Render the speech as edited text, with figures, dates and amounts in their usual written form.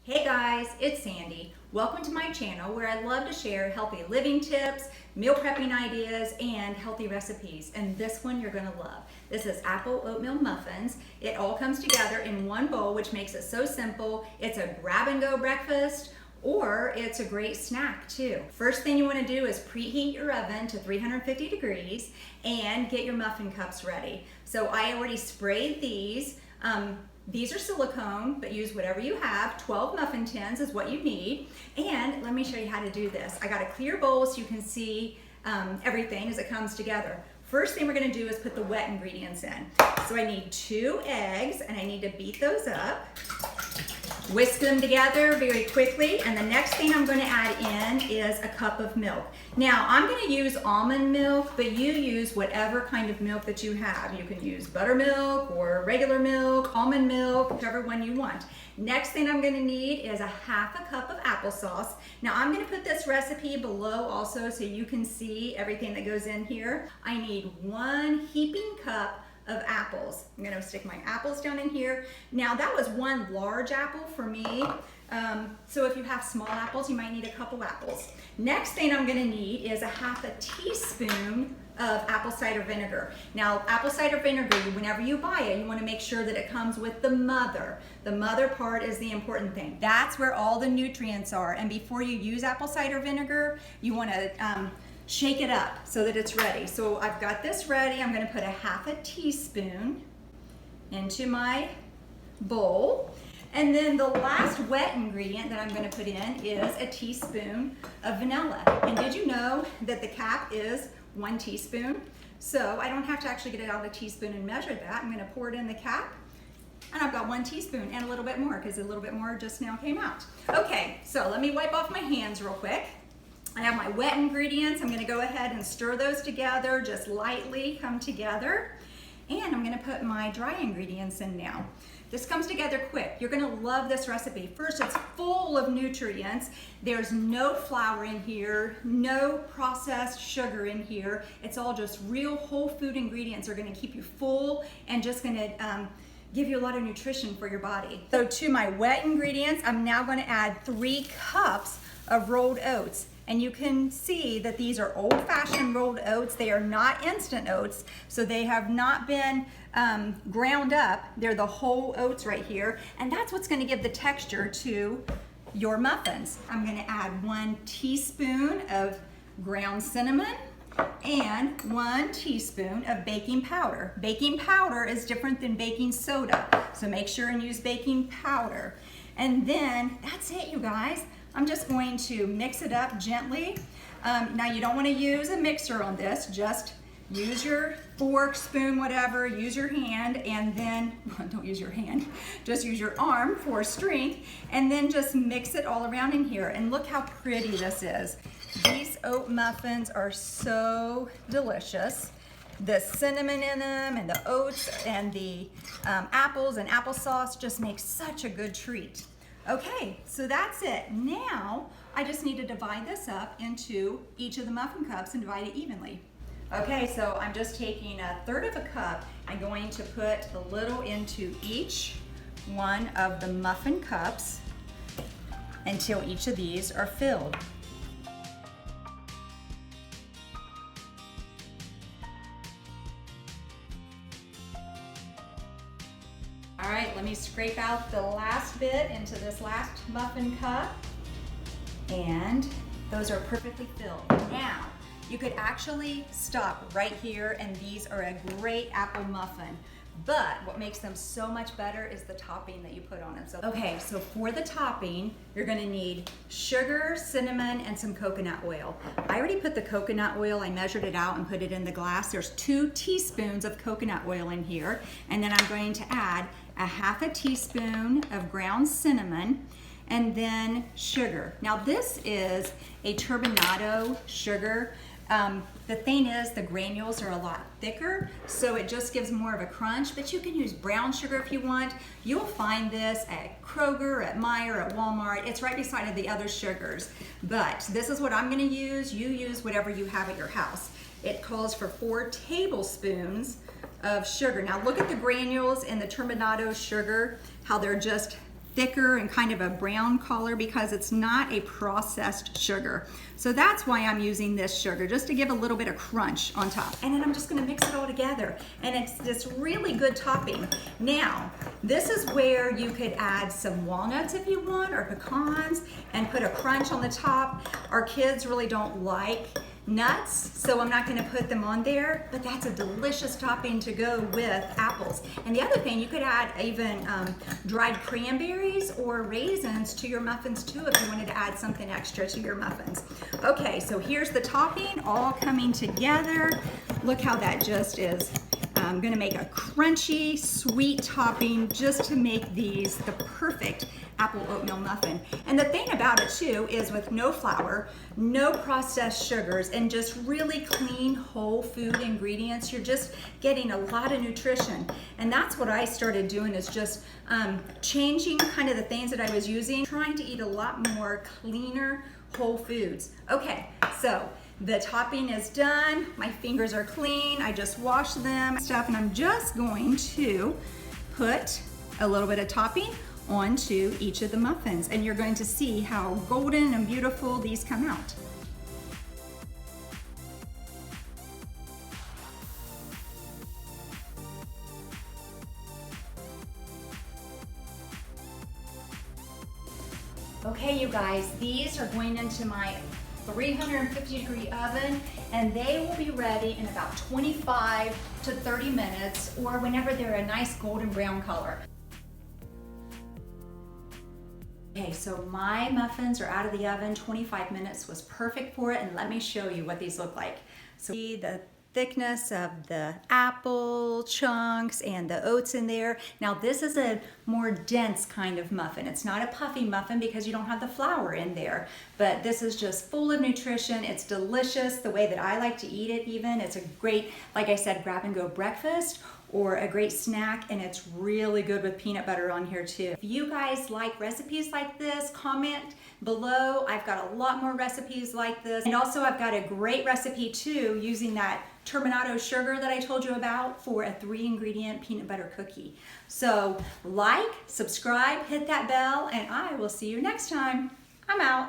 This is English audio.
Hey guys, it's Sandy. Welcome to my channel where I love to share healthy living tips, meal prepping ideas, and healthy recipes. And this one you're gonna love. This is apple oatmeal muffins. It all comes together in one bowl, which makes it so simple. It's a grab and go breakfast, or it's a great snack too. First thing you wanna do is preheat your oven to 350 degrees and get your muffin cups ready. So I already sprayed these. These are silicone, but use whatever you have. 12 muffin tins is what you need. And let me show you how to do this. I got a clear bowl so you can see everything as it comes together. First thing we're gonna do is put the wet ingredients in. So I need 2 eggs and I need to beat those up. Whisk them together very quickly, and the next thing I'm going to add in is a cup of milk. Now I'm going to use almond milk, but you use whatever kind of milk that you have. You can use buttermilk or regular milk, almond milk, whichever one you want. Next thing I'm going to need is a half a cup of applesauce. Now I'm going to put this recipe below also so you can see everything that goes in here. I need 1 heaping cup of apples. I'm gonna stick my apples down in here. Now that was 1 large apple for me. So if you have small apples, you might need a couple apples. Next thing I'm gonna need is a half a teaspoon of apple cider vinegar. Now apple cider vinegar, whenever you buy it, you wanna make sure that it comes with the mother. The mother part is the important thing. That's where all the nutrients are. And before you use apple cider vinegar, you wanna shake it up so that it's ready. So I've got this ready. I'm going to put a half a teaspoon into my bowl. And then the last wet ingredient that I'm going to put in is a teaspoon of vanilla. And did you know that the cap is 1 teaspoon? So I don't have to actually get it out of a teaspoon and measure that. I'm going to pour it in the cap. And I've got 1 teaspoon and a little bit more because a little bit more just now came out. Okay, so let me wipe off my hands real quick. I have my wet ingredients. I'm gonna go ahead and stir those together, just lightly come together. And I'm gonna put my dry ingredients in now. This comes together quick. You're gonna love this recipe. First, it's full of nutrients. There's no flour in here, no processed sugar in here. It's all just real whole food ingredients are gonna keep you full and just gonna give you a lot of nutrition for your body. So to my wet ingredients, I'm now gonna add 3 cups of rolled oats. And you can see that these are old-fashioned rolled oats. They are not instant oats, so they have not been ground up. They're the whole oats right here, and that's what's gonna give the texture to your muffins. I'm gonna add 1 teaspoon of ground cinnamon and 1 teaspoon of baking powder. Baking powder is different than baking soda, so make sure and use baking powder. And then that's it, you guys. I'm just going to mix it up gently. Now you don't want to use a mixer on this, just use your fork, spoon, whatever, use your hand, and then, don't use your hand, just use your arm for strength, and then just mix it all around in here. And look how pretty this is. These oat muffins are so delicious. The cinnamon in them and the oats and the apples and applesauce just makes such a good treat. Okay, so that's it. Now, I just need to divide this up into each of the muffin cups and divide it evenly. Okay, so I'm just taking 1/3 of a cup. I'm going to put a little into each one of the muffin cups until each of these are filled. All right, let me scrape out the last bit into this last muffin cup, and those are perfectly filled. Now, you could actually stop right here, and these are a great apple muffin. But what makes them so much better is the topping that you put on them. So for the topping, you're gonna need sugar, cinnamon, and some coconut oil. I already put the coconut oil, I measured it out and put it in the glass. There's 2 teaspoons of coconut oil in here. And then I'm going to add a half a teaspoon of ground cinnamon, and then sugar. Now this is a Turbinado sugar. The thing is, the granules are a lot thicker, so it just gives more of a crunch, but you can use brown sugar if you want. You'll find this at Kroger, at Meijer, at Walmart. It's right beside the other sugars, but this is what I'm gonna use. You use whatever you have at your house. It calls for 4 tablespoons of sugar. Now look at the granules in the Turbinado sugar, how they're just thicker and kind of a brown color because it's not a processed sugar. So that's why I'm using this sugar, just to give a little bit of crunch on top. And then I'm just gonna mix it all together. And it's this really good topping. Now, this is where you could add some walnuts if you want, or pecans, and put a crunch on the top. Our kids really don't like nuts, so I'm not gonna put them on there, but that's a delicious topping to go with apples. And the other thing, you could add even dried cranberries or raisins to your muffins too if you wanted to add something extra to your muffins. Okay, so here's the topping all coming together. Look how that just is. I'm gonna make a crunchy, sweet topping just to make these the perfect apple oatmeal muffin. And the thing about it too is with no flour, no processed sugars, and just really clean whole food ingredients, you're just getting a lot of nutrition. And that's what I started doing, is just changing kind of the things that I was using, trying to eat a lot more cleaner whole foods. Okay, so the topping is done. My fingers are clean. I just washed them and I'm just going to put a little bit of topping onto each of the muffins, and you're going to see how golden and beautiful these come out. Okay, you guys, these are going into my 350-degree oven, and they will be ready in about 25 to 30 minutes, or whenever they're a nice golden brown color. Okay, so my muffins are out of the oven. 25 minutes was perfect for it, and let me show you what these look like. So see the thickness of the apple chunks and the oats in there. Now this is a more dense kind of muffin. It's not a puffy muffin because you don't have the flour in there, but this is just full of nutrition. It's delicious the way that I like to eat it even. It's a great, like I said, grab and go breakfast or a great snack, and it's really good with peanut butter on here too. If you guys like recipes like this, comment below. I've got a lot more recipes like this, and also I've got a great recipe too using that Turbinado sugar that I told you about for a 3-ingredient peanut butter cookie. So like, subscribe, hit that bell, and I will see you next time. I'm out.